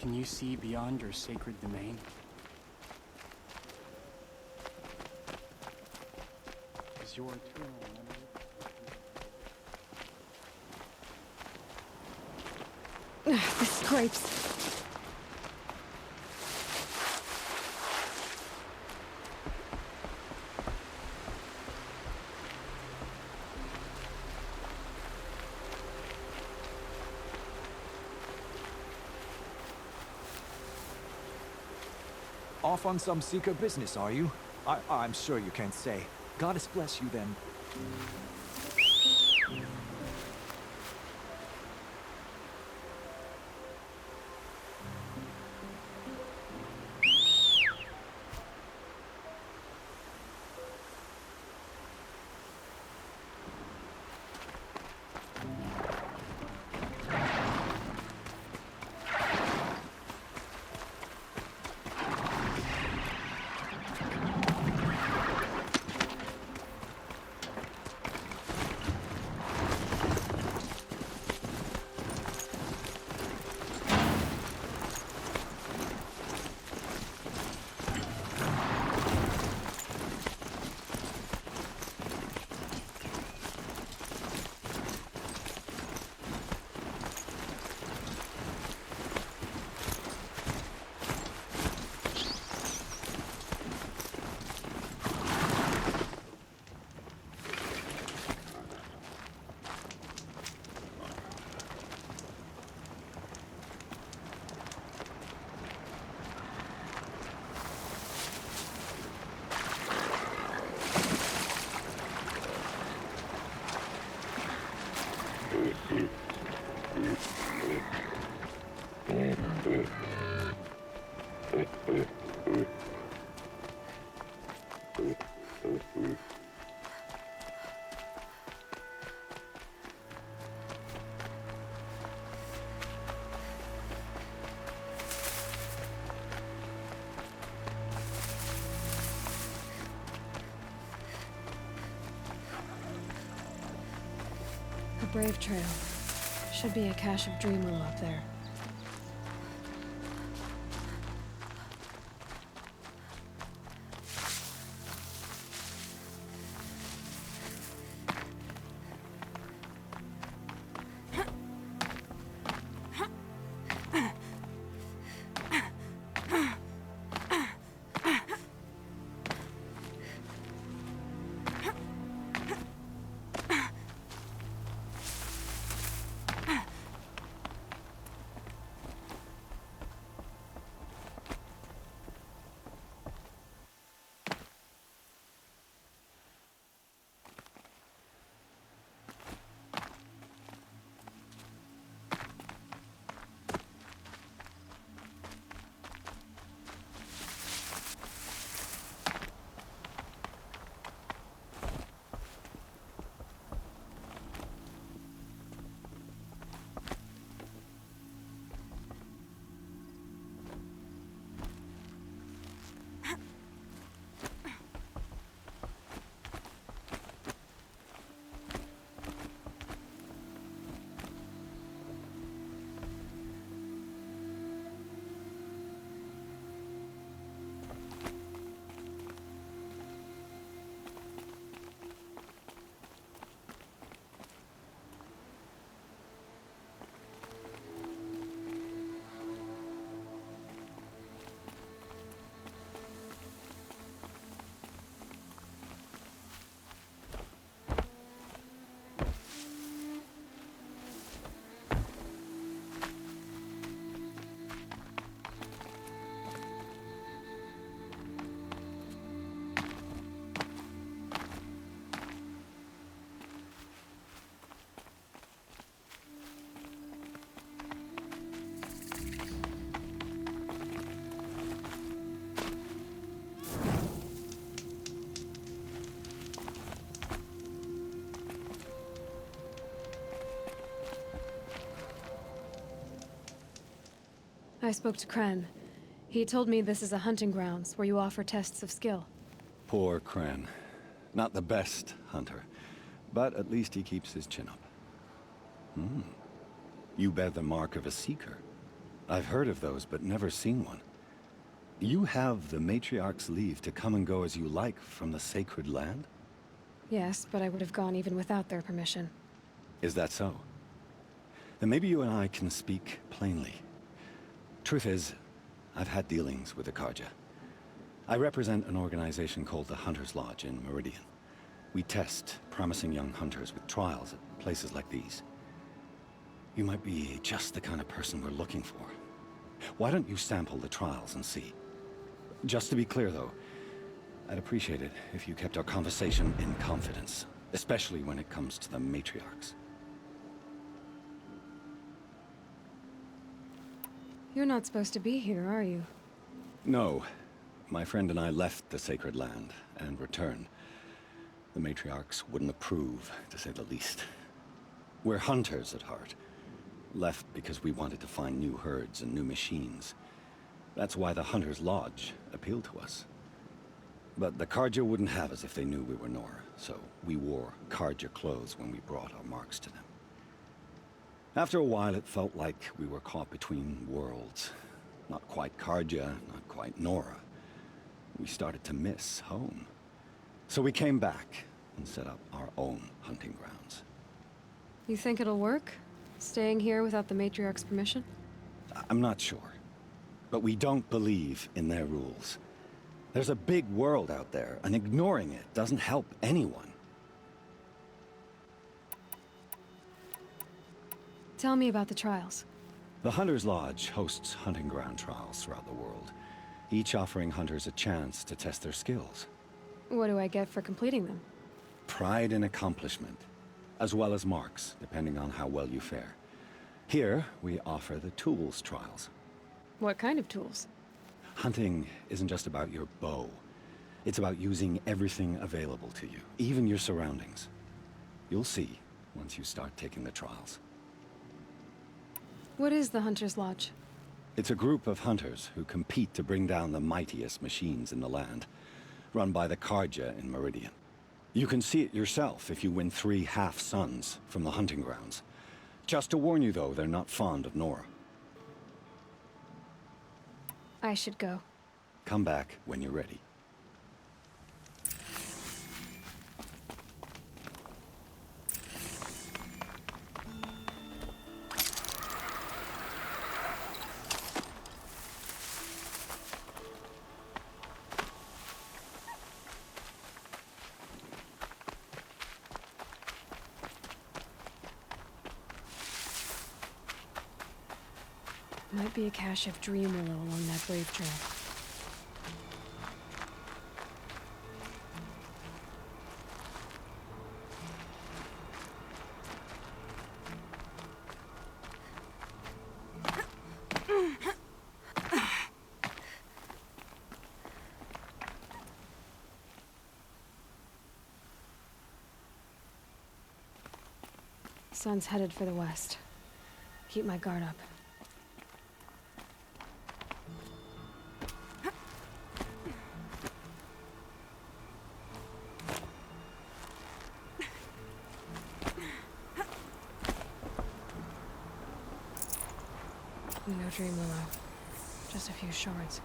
Can you see beyond your sacred domain? Is your eternal memory... The scrapes. Off on some secret business, are you? I'm sure you can't say. Goddess bless you, then. A brave trail. Should be a cache of dream oil up there. I spoke to Kren. He told me this is a hunting grounds where you offer tests of skill. Poor Kren. Not the best hunter, but at least he keeps his chin up. You bear the mark of a seeker. I've heard of those, but never seen one. You have the Matriarch's leave to come and go as you like from the sacred land? Yes, but I would have gone even without their permission. Is that so? Then maybe you and I can speak plainly. Truth is, I've had dealings with the Karja. I represent an organization called the Hunter's Lodge in Meridian. We test promising young hunters with trials at places like these. You might be just the kind of person we're looking for. Why don't you sample the trials and see? Just to be clear, though, I'd appreciate it if you kept our conversation in confidence, especially when it comes to the matriarchs. You're not supposed to be here, are you? No. My friend and I left the sacred land and returned. The matriarchs wouldn't approve, to say the least. We're hunters at heart. Left because we wanted to find new herds and new machines. That's why the Hunter's Lodge appealed to us. But the Karja wouldn't have us if they knew we were Nora, so we wore Karja clothes when we brought our marks to them. After a while, it felt like we were caught between worlds. Not quite Karja, not quite Nora. We started to miss home. So we came back and set up our own hunting grounds. You think it'll work? Staying here without the Matriarch's permission? I'm not sure. But we don't believe in their rules. There's a big world out there, and ignoring it doesn't help anyone. Tell me about the trials. The Hunter's Lodge hosts hunting ground trials throughout the world, each offering hunters a chance to test their skills. What do I get for completing them? Pride in accomplishment, as well as marks, depending on how well you fare. Here, we offer the tools trials. What kind of tools? Hunting isn't just about your bow. It's about using everything available to you, even your surroundings. You'll see once you start taking the trials. What is the Hunter's Lodge? It's a group of hunters who compete to bring down the mightiest machines in the land, run by the Karja in Meridian. You can see it yourself if you win 3 half-suns from the hunting grounds. Just to warn you, though, they're not fond of Nora. I should go. Come back when you're ready. Might be a cache of dream willow along that brave trail. Sun's headed for the west. Keep my guard up. No dream willow. Just a few shards.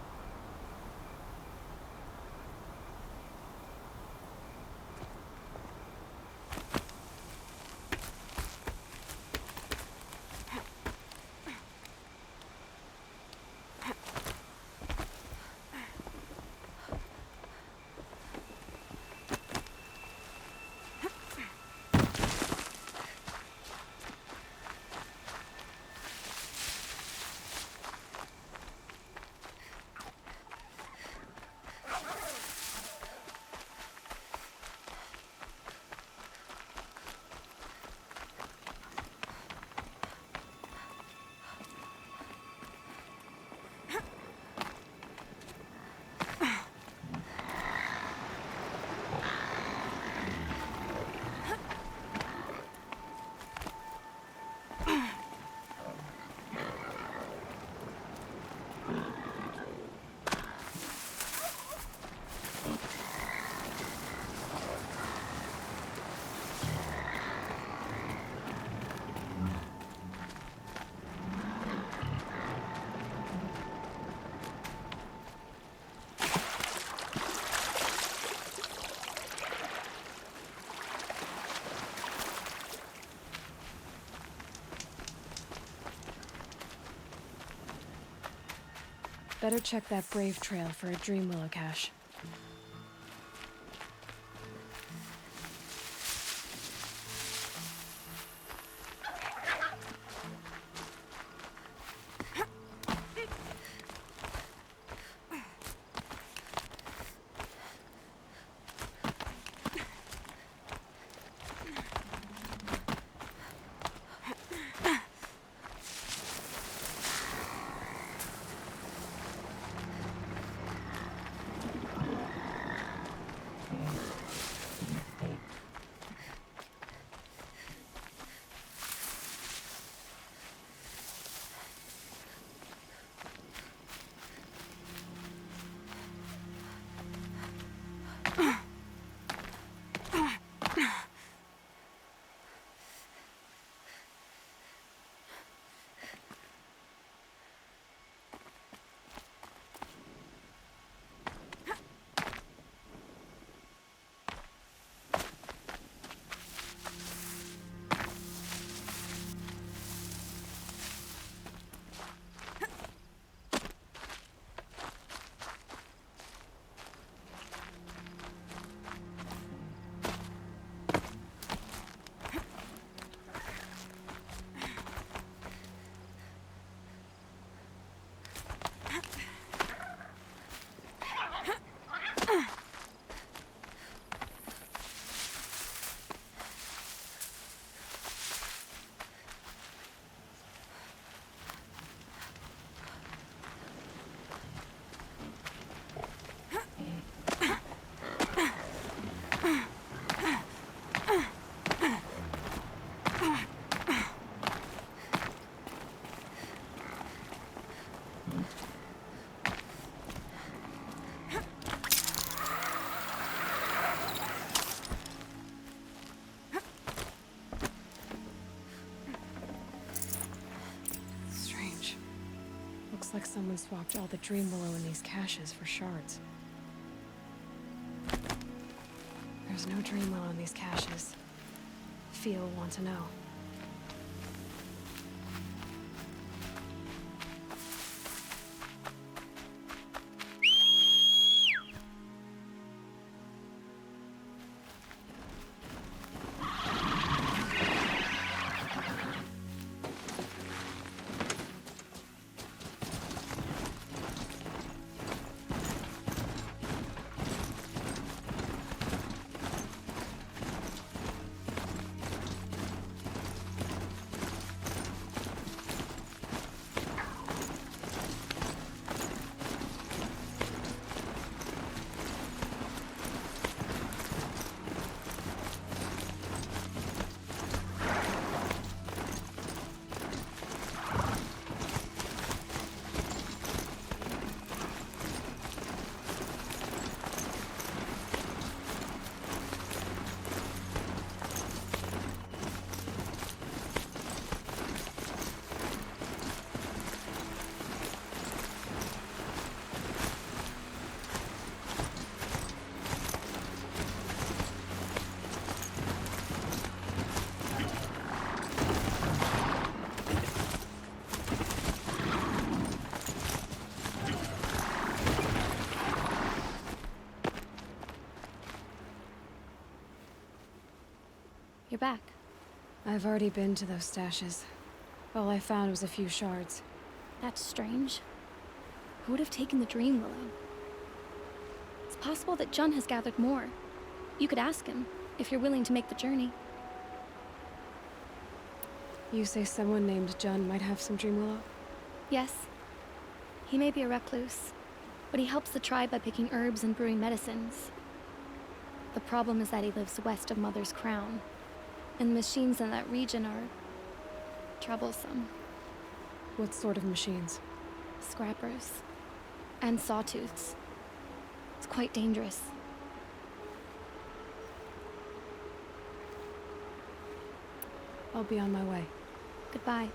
Better check that Brave Trail for a Dream Willow cache. Looks like someone swapped all the Dream Willow in these caches for shards. There's no Dream Willow in these caches. Feel want to know. You're back. I've already been to those stashes. All I found was a few shards. That's strange. Who would have taken the Dream Willow? It's possible that Jun has gathered more. You could ask him, if you're willing to make the journey. You say someone named Jun might have some Dream Willow? Yes. He may be a recluse, but he helps the tribe by picking herbs and brewing medicines. The problem is that he lives west of Mother's Crown, and the machines in that region are troublesome. What sort of machines? Scrappers. And sawtooths. It's quite dangerous. I'll be on my way. Goodbye.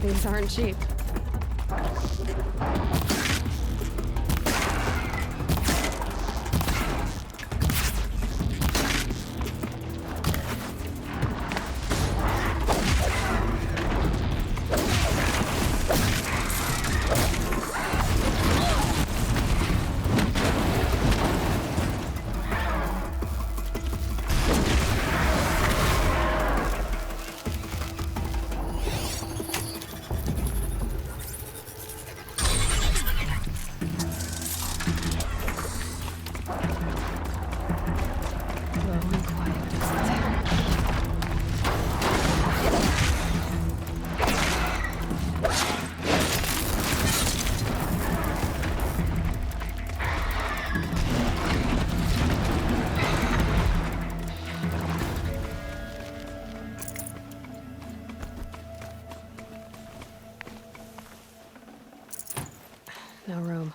These aren't cheap. Low and quiet as it's here. No room.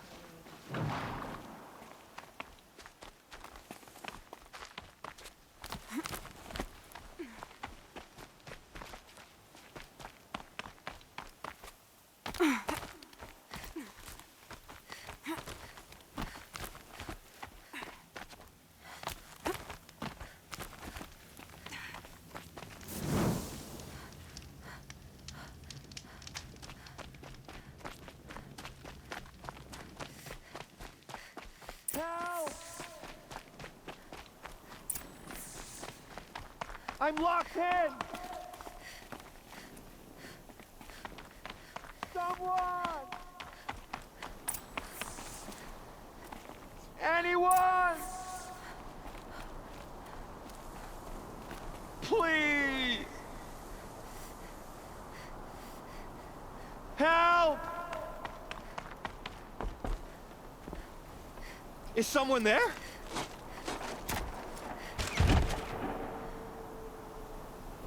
Help! I'm locked in! Someone! Anyone! Please! Help! Is someone there?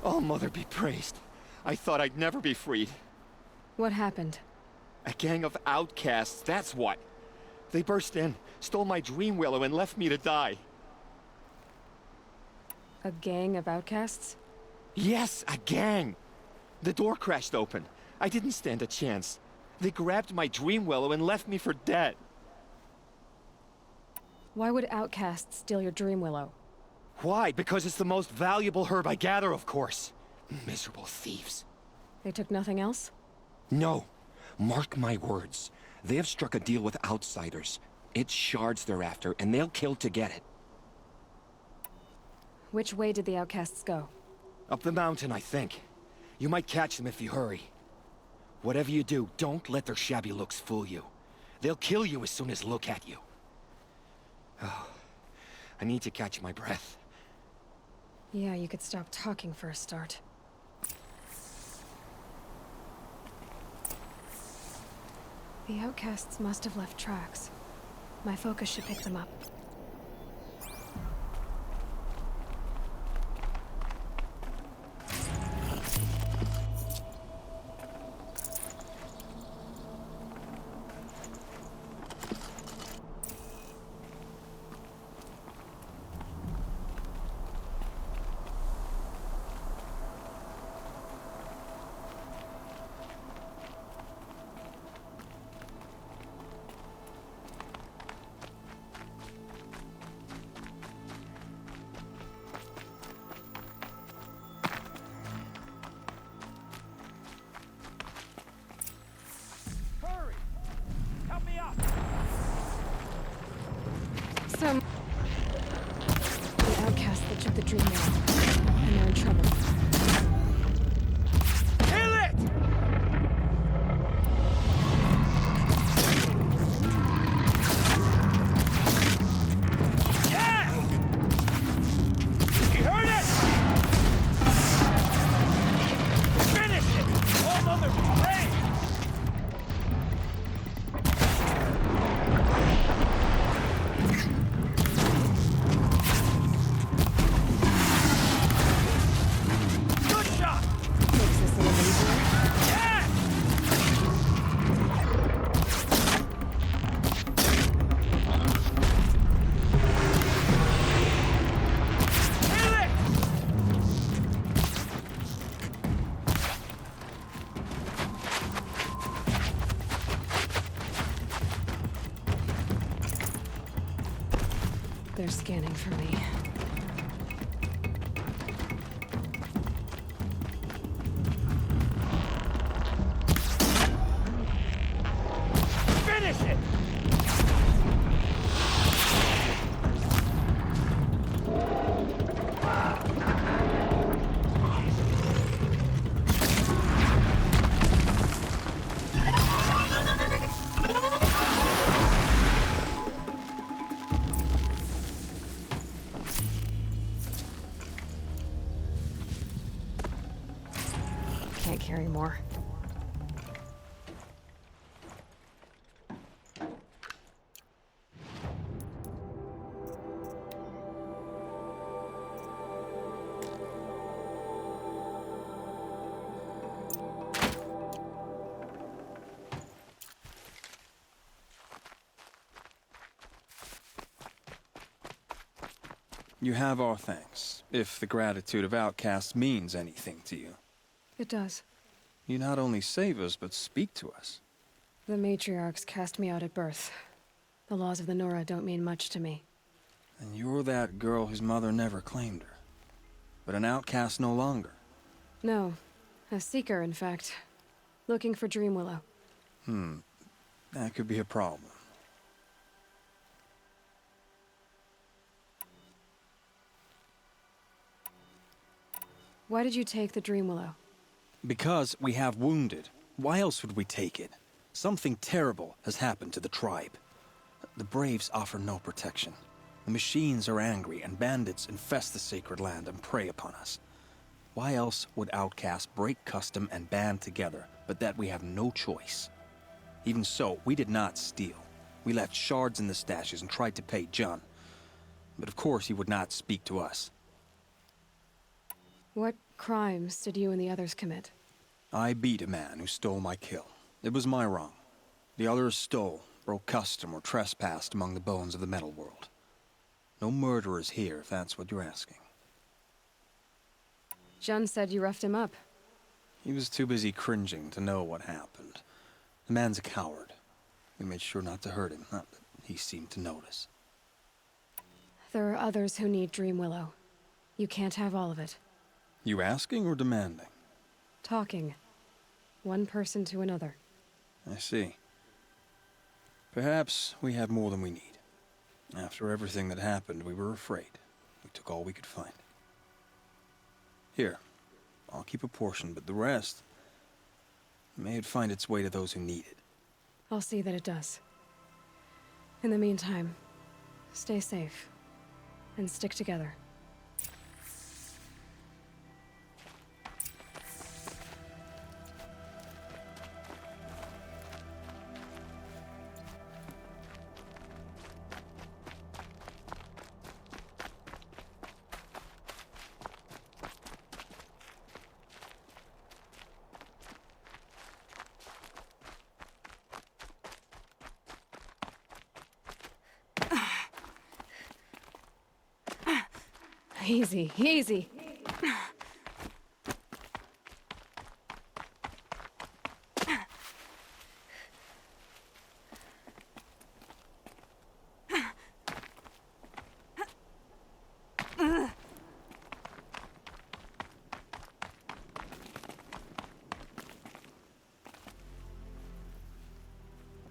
Oh, Mother be praised. I thought I'd never be freed. What happened? A gang of outcasts, that's what. They burst in, stole my dream willow, and left me to die. A gang of outcasts? Yes, a gang! The door crashed open. I didn't stand a chance. They grabbed my dream willow and left me for dead. Why would outcasts steal your dream willow? Why? Because it's the most valuable herb I gather, of course. Miserable thieves. They took nothing else? No. Mark my words. They have struck a deal with outsiders. It's shards they're after, and they'll kill to get it. Which way did the outcasts go? Up the mountain, I think. You might catch them if you hurry. Whatever you do, don't let their shabby looks fool you. They'll kill you as soon as look at you. Oh, I need to catch my breath. Yeah, you could stop talking for a start. The outcasts must have left tracks. My focus should pick them up. They're scanning for me. Finish it! Can't carry more. You have our thanks, if the gratitude of outcasts means anything to you. It does. You not only save us, but speak to us. The matriarchs cast me out at birth. The laws of the Nora don't mean much to me. And you're that girl whose mother never claimed her. But an outcast no longer. No. A seeker, in fact. Looking for Dreamwillow. That could be a problem. Why did you take the Dreamwillow? Because we have wounded. Why else would we take it? Something terrible has happened to the tribe. The Braves offer no protection. The machines are angry, and bandits infest the sacred land and prey upon us. Why else would outcasts break custom and band together, but that we have no choice? Even so, we did not steal. We left shards in the stashes and tried to pay John. But of course he would not speak to us. What crimes did you and the others commit? I beat a man who stole my kill. It was my wrong. The others stole, broke custom, or trespassed among the bones of the metal world. No murderers here, if that's what you're asking. Jun said you roughed him up. He was too busy cringing to know what happened. The man's a coward. We made sure not to hurt him, not that he seemed to notice. There are others who need Dreamwillow. You can't have all of it. You asking or demanding? Talking. One person to another. I see. Perhaps we have more than we need. After everything that happened, we were afraid. We took all we could find. Here, I'll keep a portion, but the rest, may it find its way to those who need it. I'll see that it does. In the meantime, stay safe. And stick together. Easy, easy.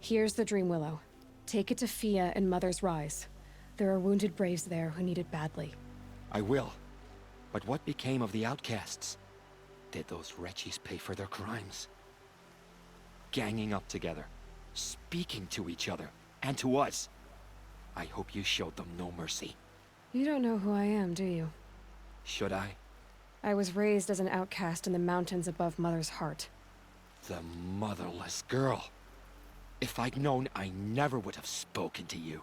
Here's the Dreamwillow. Take it to Fia and Mother's Rise. There are wounded Braves there who need it badly. I will. But what became of the outcasts? Did those wretches pay for their crimes? Ganging up together, speaking to each other, and to us. I hope you showed them no mercy. You don't know who I am, do you? Should I? I was raised as an outcast in the mountains above Mother's heart. The motherless girl. If I'd known, I never would have spoken to you.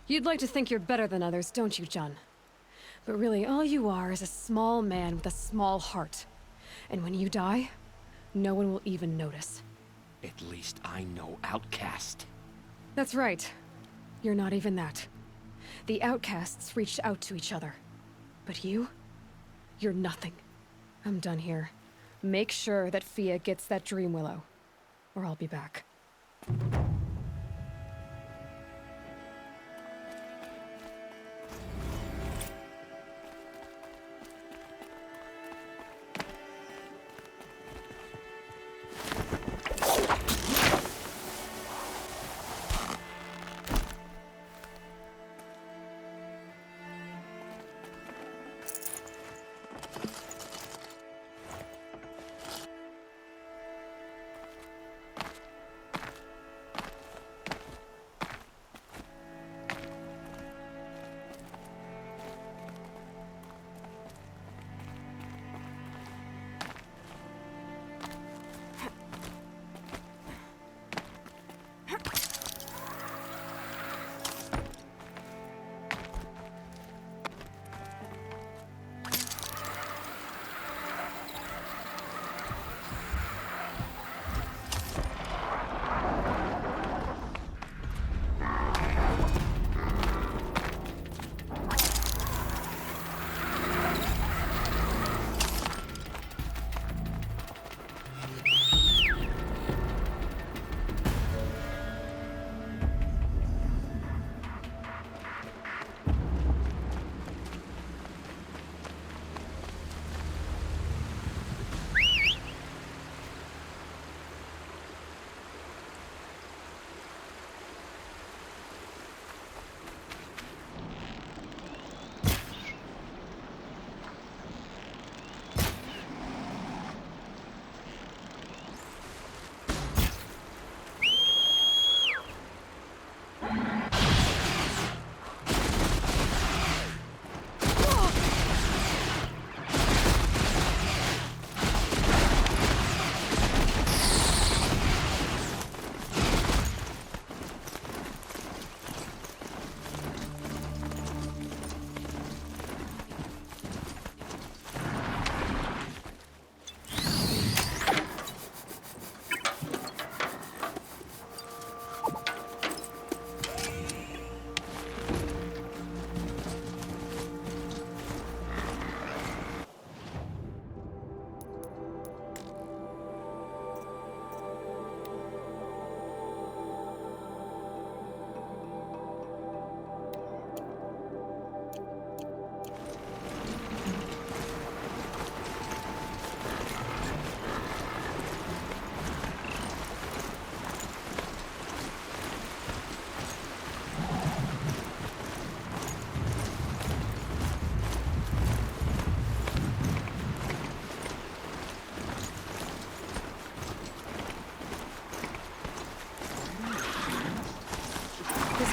You'd like to think you're better than others, don't you, John? But really, all you are is a small man with a small heart. And when you die, no one will even notice. At least I know outcast. That's right. You're not even that. The outcasts reached out to each other. But you? You're nothing. I'm done here. Make sure that Fia gets that Dreamwillow, or I'll be back.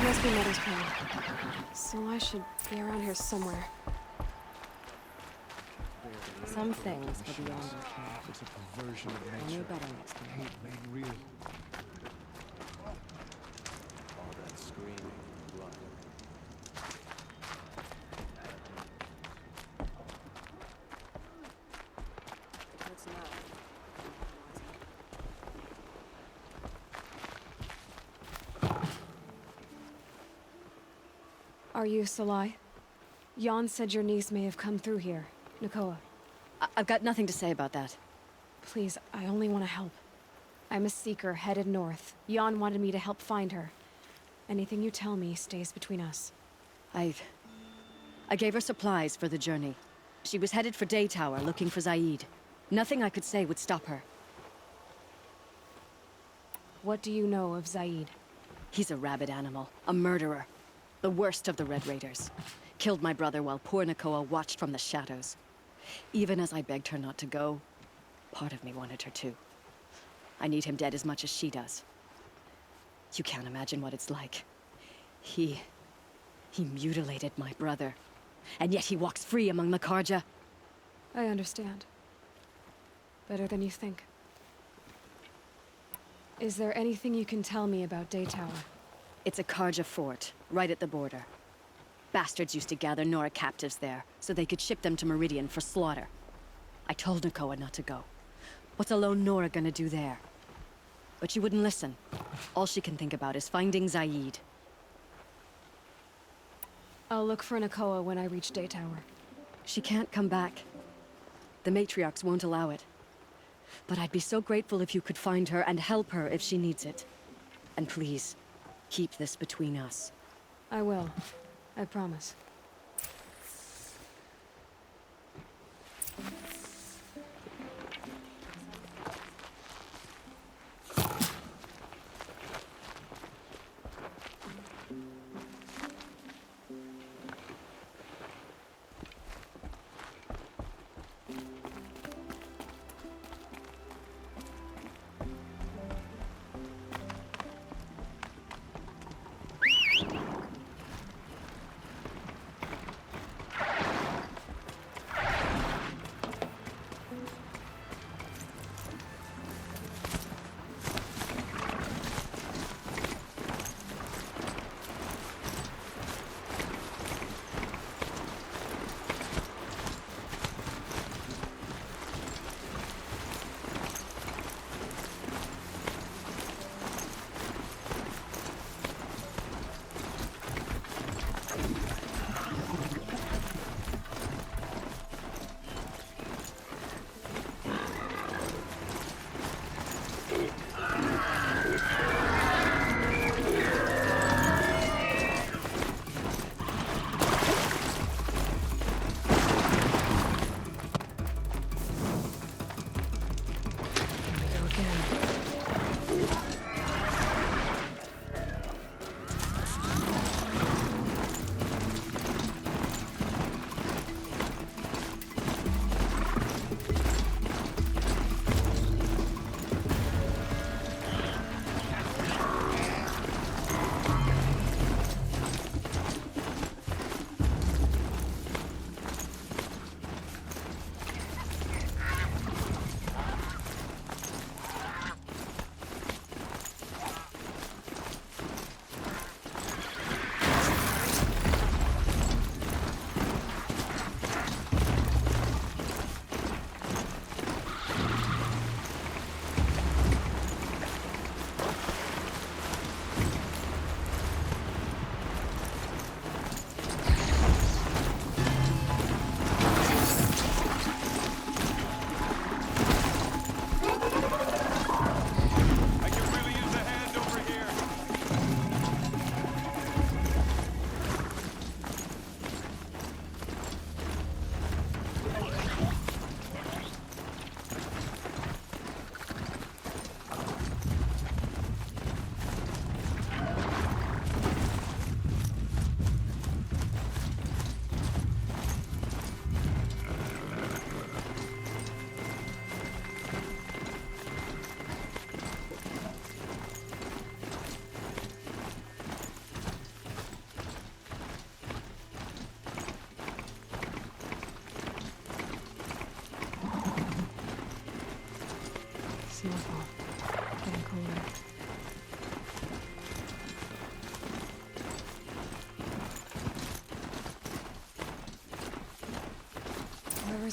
must be Mother's Crown. So I should be around here somewhere. Some things are beyond our care. It's a perversion of We'll nature. know better next time. Hate made real. All that screaming, blood. Let's not. Are you Salai? Jan said your niece may have come through here. Nakoa. I've got nothing to say about that. Please, I only want to help. I'm a seeker headed north. Jan wanted me to help find her. Anything you tell me stays between us. I gave her supplies for the journey. She was headed for Day Tower looking for Zaid. Nothing I could say would stop her. What do you know of Zaid? He's a rabid animal, a murderer. The worst of the Red Raiders. Killed my brother while poor Nakoa watched from the shadows. Even as I begged her not to go, part of me wanted her to. I need him dead as much as she does. You can't imagine what it's like. He mutilated my brother. And yet he walks free among the Karja. I understand. Better than you think. Is there anything you can tell me about Day Tower? It's a Karja fort, right at the border. Bastards used to gather Nora captives there, so they could ship them to Meridian for slaughter. I told Nakoa not to go. What's a lone Nora gonna do there? But she wouldn't listen. All she can think about is finding Zaid. I'll look for Nakoa when I reach Day Tower. She can't come back. The matriarchs won't allow it. But I'd be so grateful if you could find her and help her if she needs it. And please, keep this between us. I will. I promise.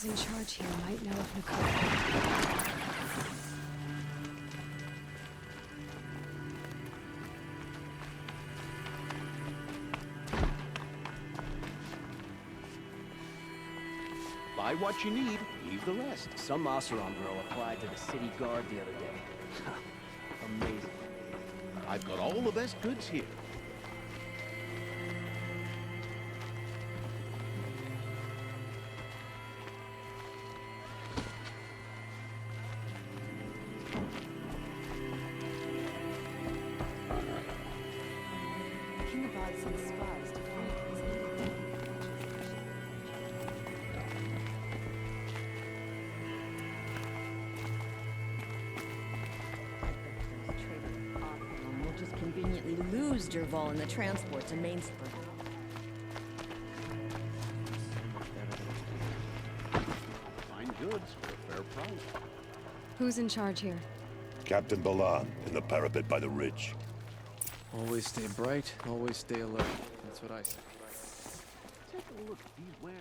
Whoever's in charge here might know of Nicole. Buy what you need, leave the rest. Some Oseram girl applied to the city guard the other day. Amazing. I've got all the best goods here. King of Odd sent spies to find us. We'll just conveniently lose Derval in the transport to Mainspring. Fine goods for a fair price. Who's in charge here? Captain Balan, in the parapet by the ridge. Always stay bright, always stay alert. That's what I say. Take a look at these wares.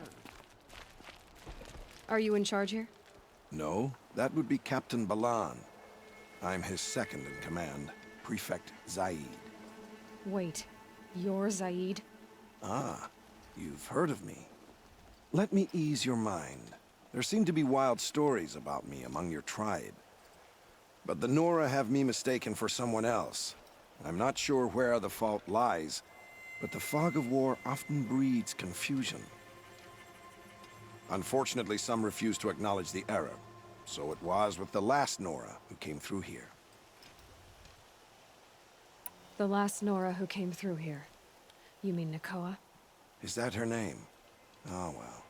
Are you in charge here? No, that would be Captain Balan. I'm his second in command, Prefect Zaid. Wait, you're Zaid? Ah, you've heard of me. Let me ease your mind. There seem to be wild stories about me among your tribe. But the Nora have me mistaken for someone else. I'm not sure where the fault lies, but the fog of war often breeds confusion. Unfortunately, some refuse to acknowledge the error. So it was with the last Nora who came through here. The last Nora who came through here. You mean Nakoa? Is that her name? Oh, well.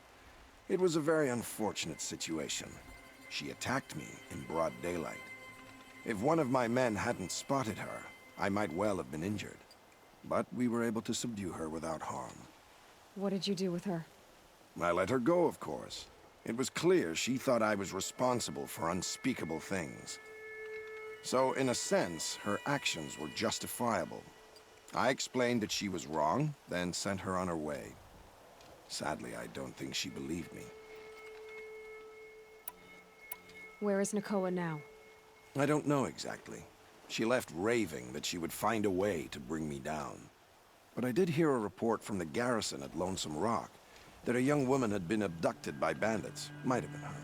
It was a very unfortunate situation. She attacked me in broad daylight. If one of my men hadn't spotted her, I might well have been injured. But we were able to subdue her without harm. What did you do with her? I let her go, of course. It was clear she thought I was responsible for unspeakable things. So, in a sense, her actions were justifiable. I explained that she was wrong, then sent her on her way. Sadly, I don't think she believed me. Where is Nakoa now? I don't know exactly. She left raving that she would find a way to bring me down. But I did hear a report from the garrison at Lonesome Rock that a young woman had been abducted by bandits. Might have been her.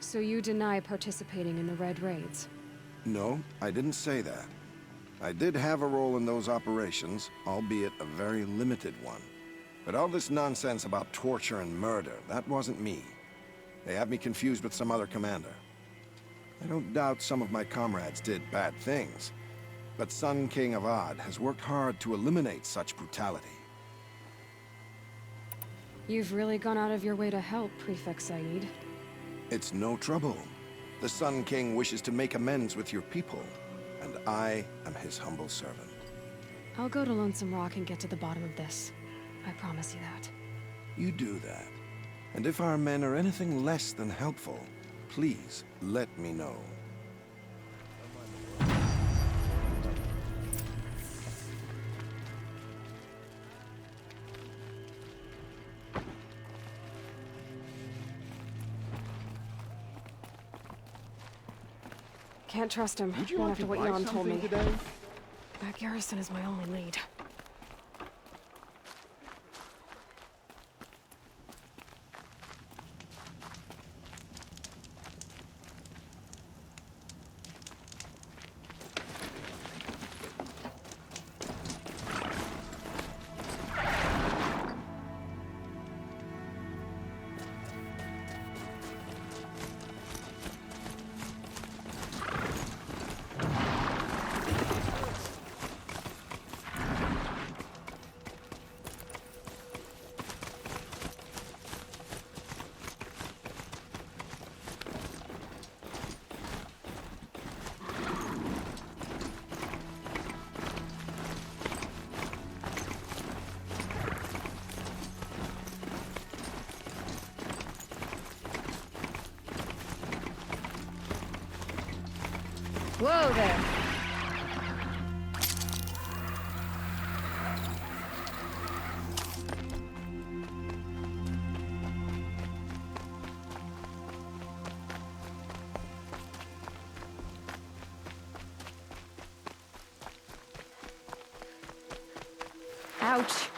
So you deny participating in the Red Raids? No, I didn't say that. I did have a role in those operations, albeit a very limited one. But all this nonsense about torture and murder, that wasn't me. They have me confused with some other commander. I don't doubt some of my comrades did bad things, but Sun King of Odd has worked hard to eliminate such brutality. You've really gone out of your way to help, Prefect Said. It's no trouble. The Sun King wishes to make amends with your people, and I am his humble servant. I'll go to Lonesome Rock and get to the bottom of this. I promise you that. You do that. And if our men are anything less than helpful, please let me know. Can't trust him. Would you Not like after to what buy Jan told me. something today? That garrison is my only lead. Whoa there! Ouch.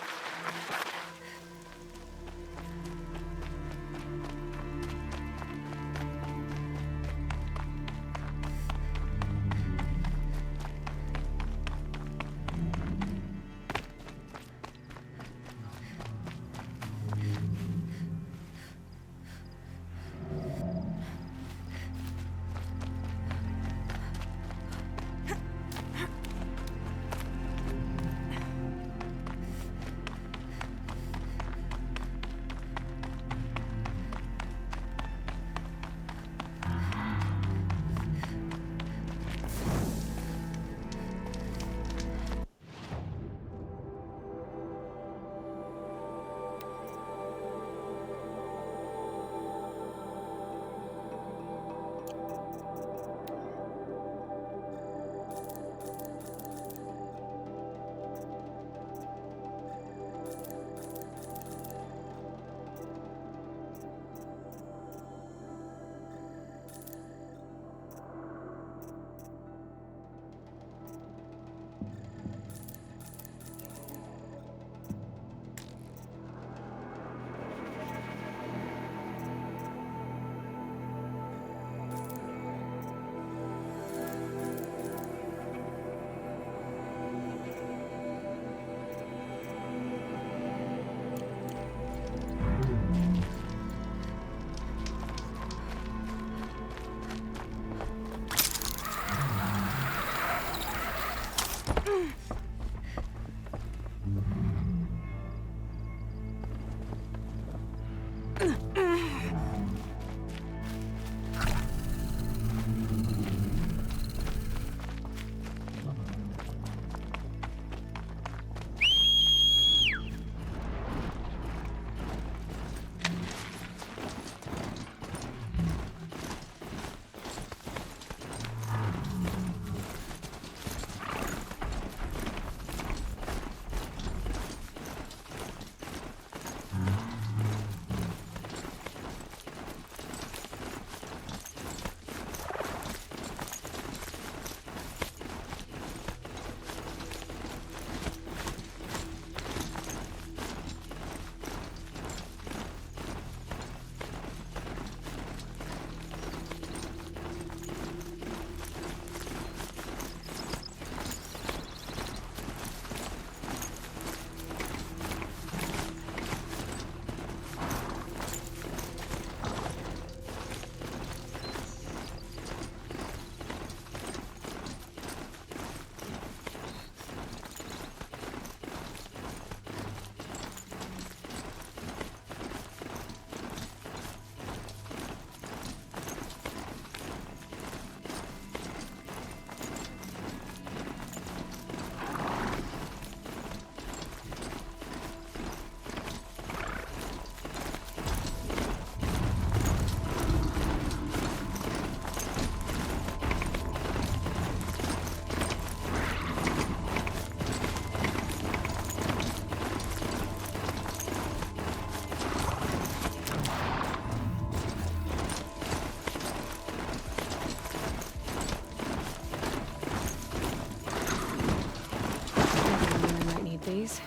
These.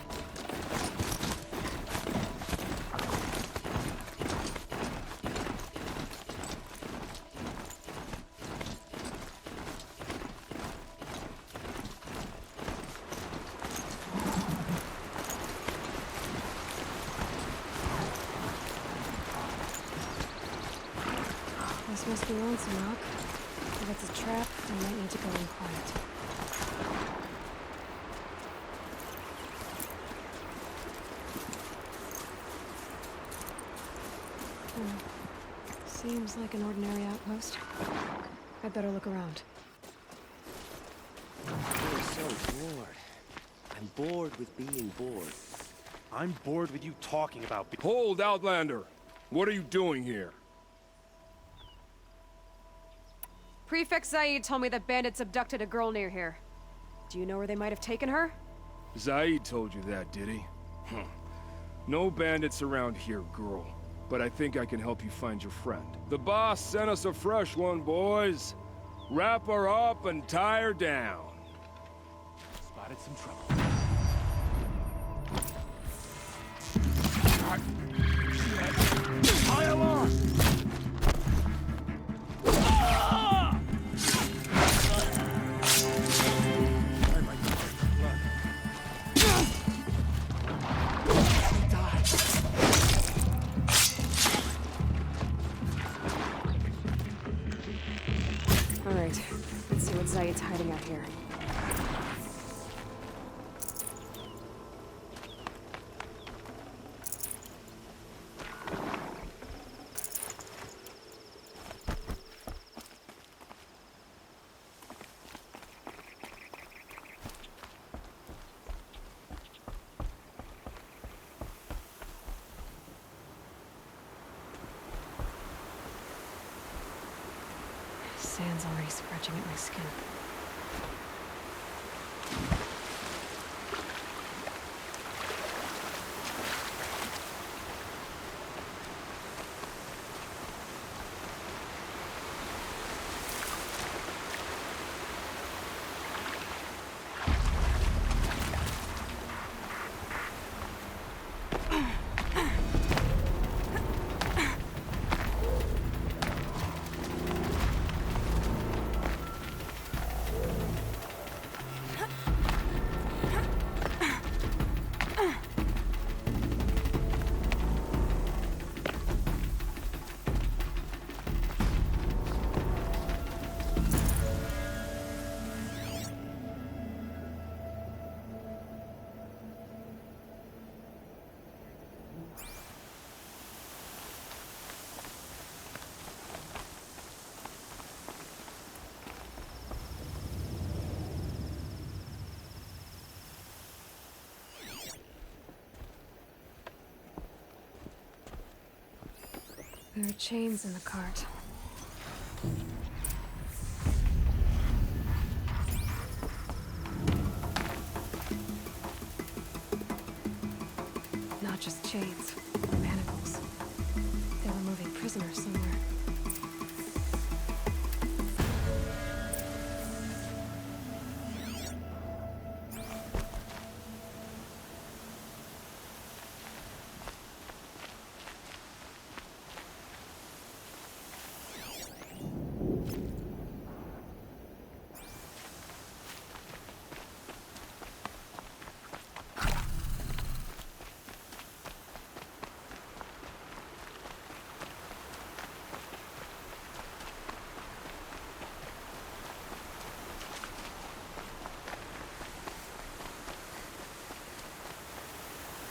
This must be lonesome, Rock. If it's a trap, I might need to go in quiet. Seems like an ordinary outpost. I'd better look around. I'm so bored. I'm bored with being bored. I'm bored with you talking about Hold, Outlander! What are you doing here? Prefect Zaid told me that bandits abducted a girl near here. Do you know where they might have taken her? Zaid told you that, did he? No bandits around here, girl. But I think I can help you find your friend. The boss sent us a fresh one, boys. Wrap her up and tie her down. Spotted some trouble. inmates hiding out here. Sand's already scratching at my skin. There are chains in the cart. Not just chains, manacles. They were moving prisoners somewhere.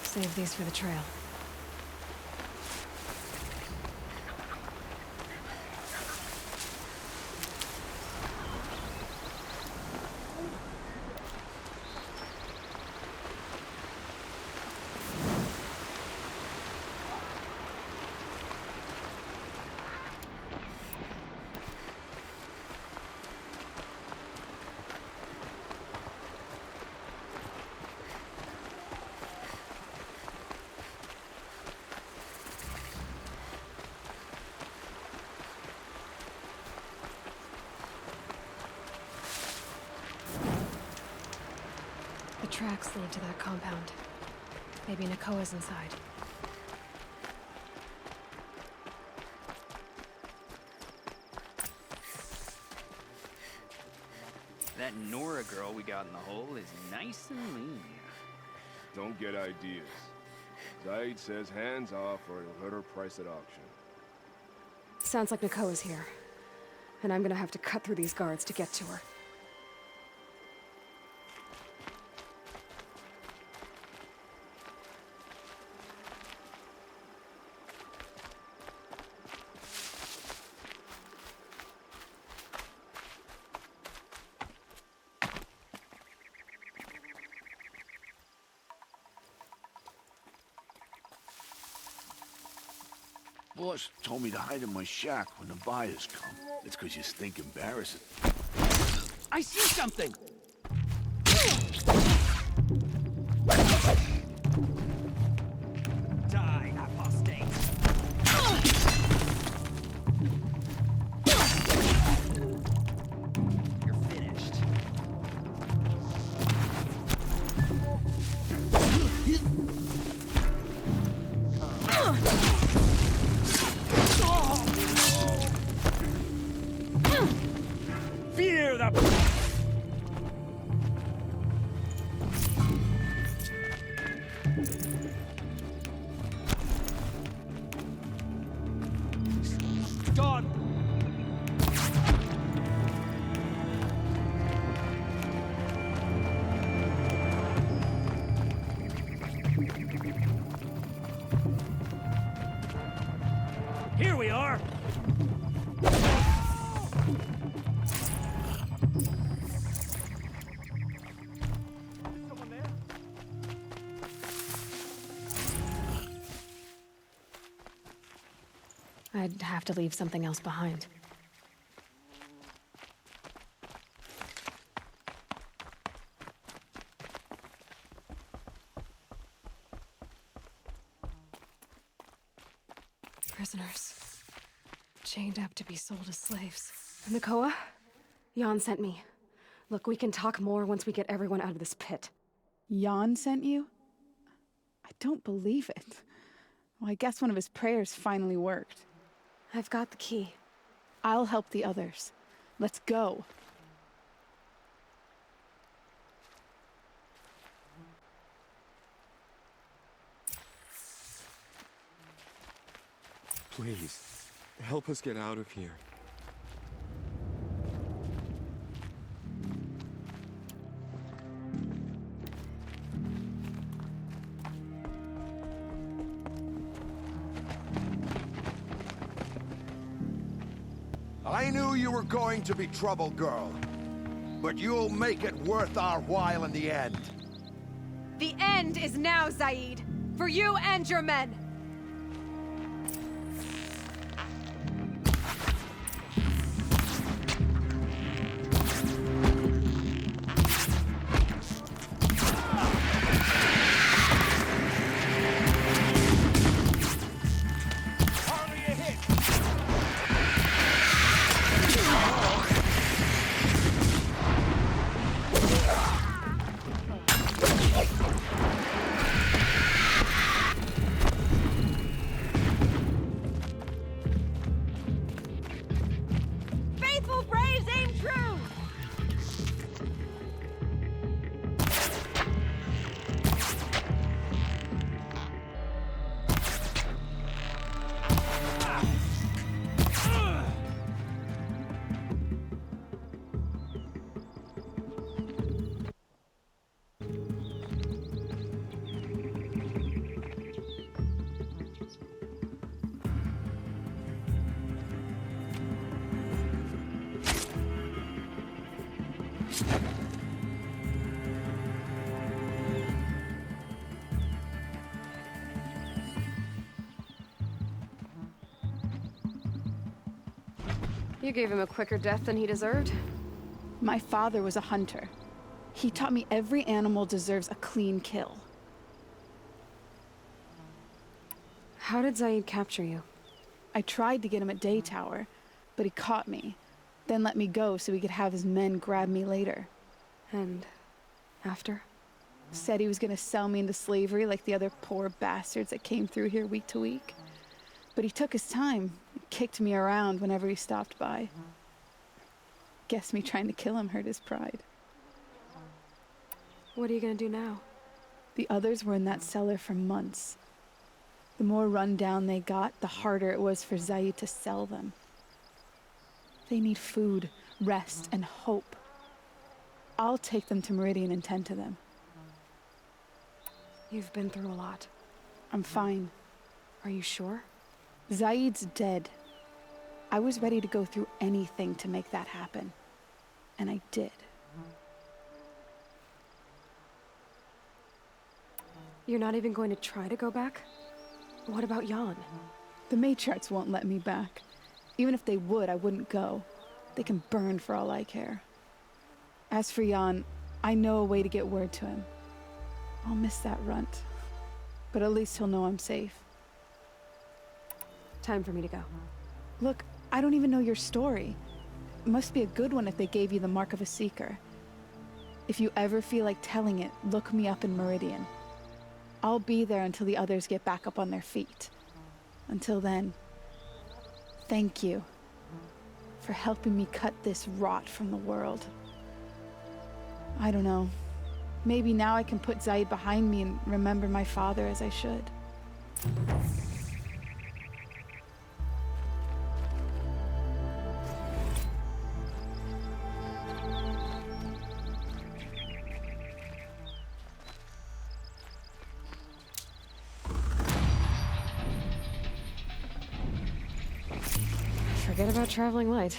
Save these for the trail. The tracks lead to that compound. Maybe Nakoa's inside. That Nora girl we got in the hole is nice and lean. Don't get ideas. Zaid says hands off or he'll hurt her price at auction. Sounds like Nakoa's here. And I'm gonna have to cut through these guards to get to her. Boss told me to hide in my shack when the buyers come. It's 'cause you stink embarrassing. I see something! Die, apostate! You're finished. Fear the... Here we are! I'd have to leave something else behind. Prisoners. Chained up to be sold as slaves. Nakoa? Jan sent me. Look, we can talk more once we get everyone out of this pit. Jan sent you? I don't believe it. Well, I guess one of his prayers finally worked. I've got the key. I'll help the others. Let's go. Please, help us get out of here. I knew you were going to be trouble, girl. But you'll make it worth our while in the end. The end is now, Zaid. For you and your men. You gave him a quicker death than he deserved. My father was a hunter. He taught me every animal deserves a clean kill. How did Zaid capture you? I tried to get him at Day Tower, but he caught me, then let me go so he could have his men grab me later. And after? Said he was gonna sell me into slavery like the other poor bastards that came through here week to week. But he took his time, kicked me around whenever he stopped by. Guess me trying to kill him hurt his pride. What are you gonna do now? The others were in that cellar for months. The more run down they got, the harder it was for Zaid to sell them. They need food, rest, and hope. I'll take them to Meridian and tend to them. You've been through a lot. I'm fine. Are you sure? Zaid's dead. I was ready to go through anything to make that happen. And I did. You're not even going to try to go back? What about Jan? The matriarchs won't let me back. Even if they would, I wouldn't go. They can burn for all I care. As for Jan, I know a way to get word to him. I'll miss that runt. But at least he'll know I'm safe. Time for me to go. Look, I don't even know your story. It must be a good one if they gave you the mark of a seeker. If you ever feel like telling it, look me up in Meridian. I'll be there until the others get back up on their feet. Until then, thank you for helping me cut this rot from the world. I don't know. Maybe now I can put Zaid behind me and remember my father as I should. Forget about traveling light.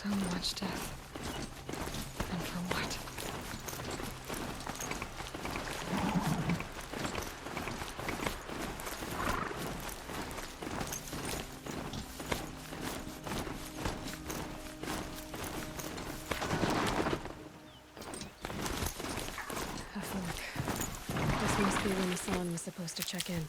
So much death. And for what? A fork. This must be when the sun was supposed to check in.